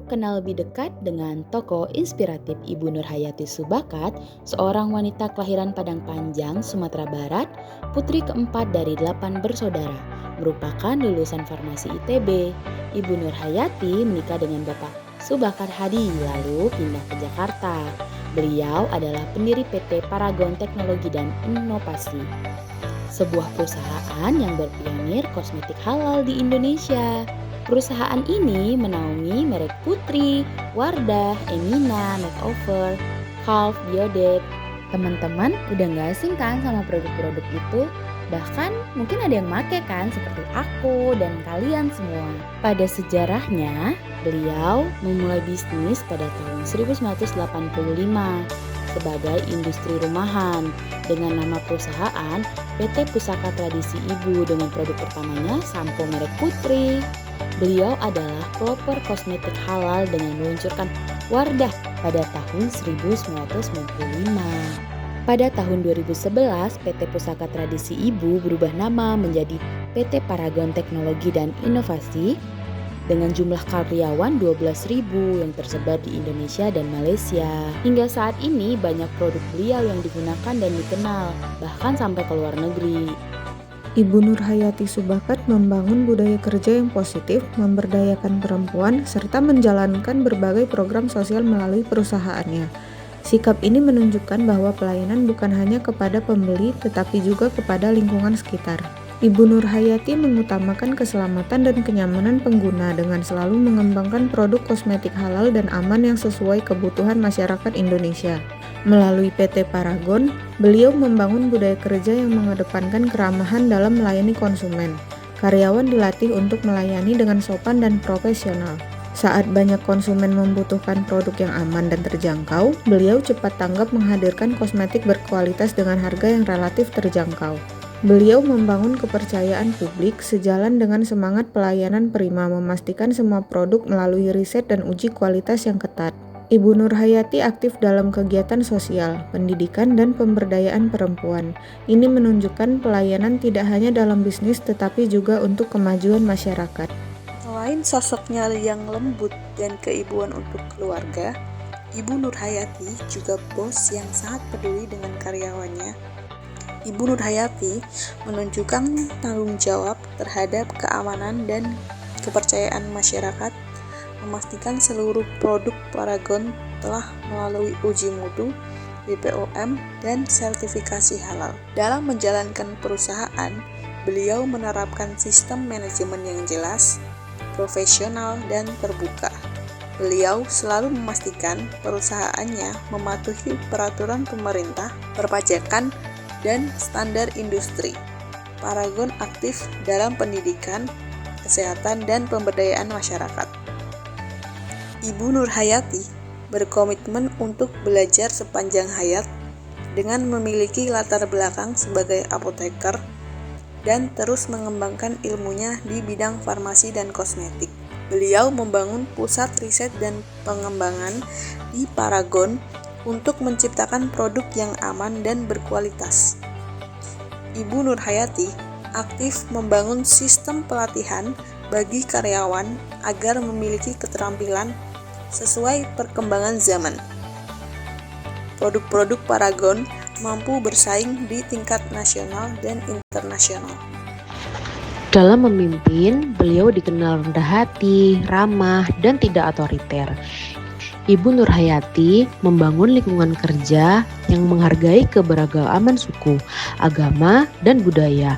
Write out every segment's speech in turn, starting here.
kenal lebih dekat dengan tokoh inspiratif Ibu Nurhayati Subakat, seorang wanita kelahiran Padang Panjang, Sumatera Barat, putri keempat dari 8 bersaudara, merupakan lulusan farmasi ITB. Ibu Nurhayati menikah dengan Bapak Subakat Hadi, lalu pindah ke Jakarta. Beliau adalah pendiri PT Paragon Teknologi dan Inovasi, sebuah perusahaan yang berpionir kosmetik halal di Indonesia. Perusahaan ini menaungi merek Putri, Wardah, Emina, Makeover, Calf, Biodet. Teman-teman udah gak asing kan sama produk-produk itu? Bahkan mungkin ada yang make kan seperti aku dan kalian semua. Pada sejarahnya, beliau memulai bisnis pada tahun 1985 sebagai industri rumahan dengan nama perusahaan PT Pusaka Tradisi Ibu dengan produk pertamanya sampo merek Putri. Beliau adalah pelopor kosmetik halal dengan meluncurkan Wardah pada tahun 1995. Pada tahun 2011, PT Pusaka Tradisi Ibu berubah nama menjadi PT Paragon Teknologi dan Inovasi dengan jumlah karyawan 12.000 yang tersebar di Indonesia dan Malaysia. Hingga saat ini banyak produk beliau yang digunakan dan dikenal, bahkan sampai ke luar negeri. Ibu Nurhayati Subakat membangun budaya kerja yang positif, memberdayakan perempuan, serta menjalankan berbagai program sosial melalui perusahaannya. Sikap ini menunjukkan bahwa pelayanan bukan hanya kepada pembeli, tetapi juga kepada lingkungan sekitar. Ibu Nurhayati mengutamakan keselamatan dan kenyamanan pengguna dengan selalu mengembangkan produk kosmetik halal dan aman yang sesuai kebutuhan masyarakat Indonesia. Melalui PT Paragon, beliau membangun budaya kerja yang mengedepankan keramahan dalam melayani konsumen. Karyawan dilatih untuk melayani dengan sopan dan profesional. Saat banyak konsumen membutuhkan produk yang aman dan terjangkau, beliau cepat tanggap menghadirkan kosmetik berkualitas dengan harga yang relatif terjangkau. Beliau membangun kepercayaan publik sejalan dengan semangat pelayanan prima, memastikan semua produk melalui riset dan uji kualitas yang ketat. Ibu Nurhayati aktif dalam kegiatan sosial, pendidikan, dan pemberdayaan perempuan. Ini menunjukkan pelayanan tidak hanya dalam bisnis tetapi juga untuk kemajuan masyarakat. Selain sosoknya yang lembut dan keibuan untuk keluarga, Ibu Nurhayati juga bos yang sangat peduli dengan karyawannya. Ibu Nurhayati menunjukkan tanggung jawab terhadap keamanan dan kepercayaan masyarakat, memastikan seluruh produk Paragon telah melalui uji mutu, BPOM, dan sertifikasi halal. Dalam menjalankan perusahaan, beliau menerapkan sistem manajemen yang jelas, profesional, dan terbuka. Beliau selalu memastikan perusahaannya mematuhi peraturan pemerintah, perpajakan, dan standar industri. Paragon aktif dalam pendidikan, kesehatan, dan pemberdayaan masyarakat. Ibu Nurhayati berkomitmen untuk belajar sepanjang hayat dengan memiliki latar belakang sebagai apoteker dan terus mengembangkan ilmunya di bidang farmasi dan kosmetik. Beliau membangun pusat riset dan pengembangan di Paragon untuk menciptakan produk yang aman dan berkualitas. Ibu Nurhayati aktif membangun sistem pelatihan bagi karyawan agar memiliki keterampilan sesuai perkembangan zaman. Produk-produk Paragon mampu bersaing di tingkat nasional dan internasional. Dalam memimpin, beliau dikenal rendah hati, ramah, dan tidak otoriter. Ibu Nurhayati membangun lingkungan kerja yang menghargai keberagaman suku, agama, dan budaya.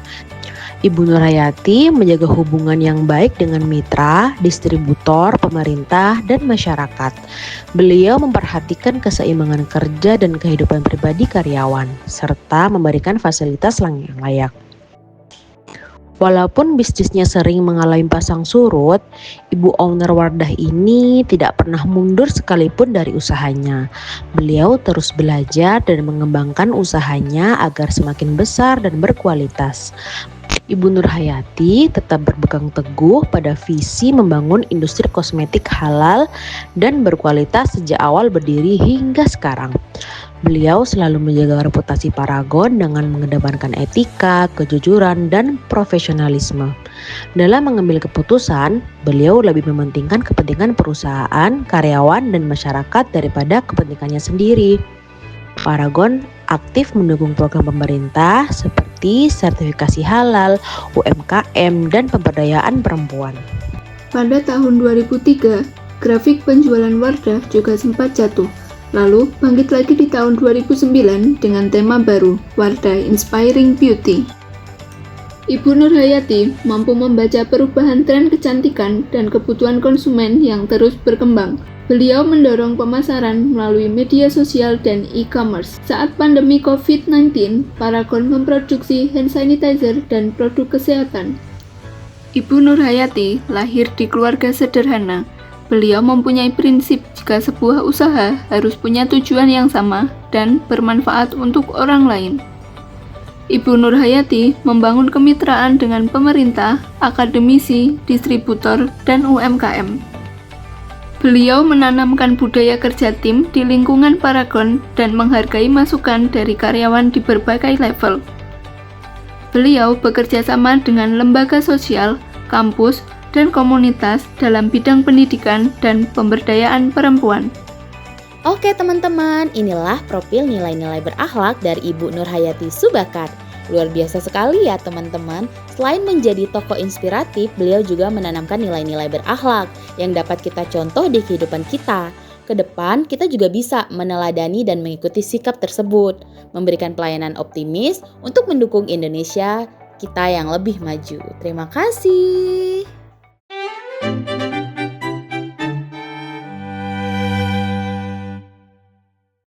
Ibu Nurhayati menjaga hubungan yang baik dengan mitra, distributor, pemerintah, dan masyarakat. Beliau memperhatikan keseimbangan kerja dan kehidupan pribadi karyawan, serta memberikan fasilitas yang layak. Walaupun bisnisnya sering mengalami pasang surut, ibu owner Wardah ini tidak pernah mundur sekalipun dari usahanya. Beliau terus belajar dan mengembangkan usahanya agar semakin besar dan berkualitas. Ibu Nurhayati tetap berpegang teguh pada visi membangun industri kosmetik halal dan berkualitas sejak awal berdiri hingga sekarang. Beliau selalu menjaga reputasi Paragon dengan mengedepankan etika, kejujuran, dan profesionalisme. Dalam mengambil keputusan, beliau lebih mementingkan kepentingan perusahaan, karyawan, dan masyarakat daripada kepentingannya sendiri. Paragon aktif mendukung program pemerintah seperti sertifikasi halal, UMKM, dan pemberdayaan perempuan. Pada tahun 2003, grafik penjualan Wardah juga sempat jatuh. Lalu bangkit lagi di tahun 2009 dengan tema baru, Wardah Inspiring Beauty. Ibu Nur Hayati mampu membaca perubahan tren kecantikan dan kebutuhan konsumen yang terus berkembang. Beliau mendorong pemasaran melalui media sosial dan e-commerce. Saat pandemi COVID-19, Paragon memproduksi hand sanitizer dan produk kesehatan. Ibu Nur Hayati lahir di keluarga sederhana. Beliau mempunyai prinsip jika sebuah usaha harus punya tujuan yang sama dan bermanfaat untuk orang lain. Ibu Nur Hayati membangun kemitraan dengan pemerintah, akademisi, distributor, dan UMKM. Beliau menanamkan budaya kerja tim di lingkungan Paragon dan menghargai masukan dari karyawan di berbagai level. Beliau bekerja sama dengan lembaga sosial, kampus, dan komunitas dalam bidang pendidikan dan pemberdayaan perempuan. Oke teman-teman, inilah profil nilai-nilai berakhlak dari Ibu Nur Hayati Subakat. Luar biasa sekali ya teman-teman. Selain menjadi tokoh inspiratif, beliau juga menanamkan nilai-nilai berakhlak yang dapat kita contoh di kehidupan kita. Ke depan, kita juga bisa meneladani dan mengikuti sikap tersebut, memberikan pelayanan optimis untuk mendukung Indonesia kita yang lebih maju. Terima kasih.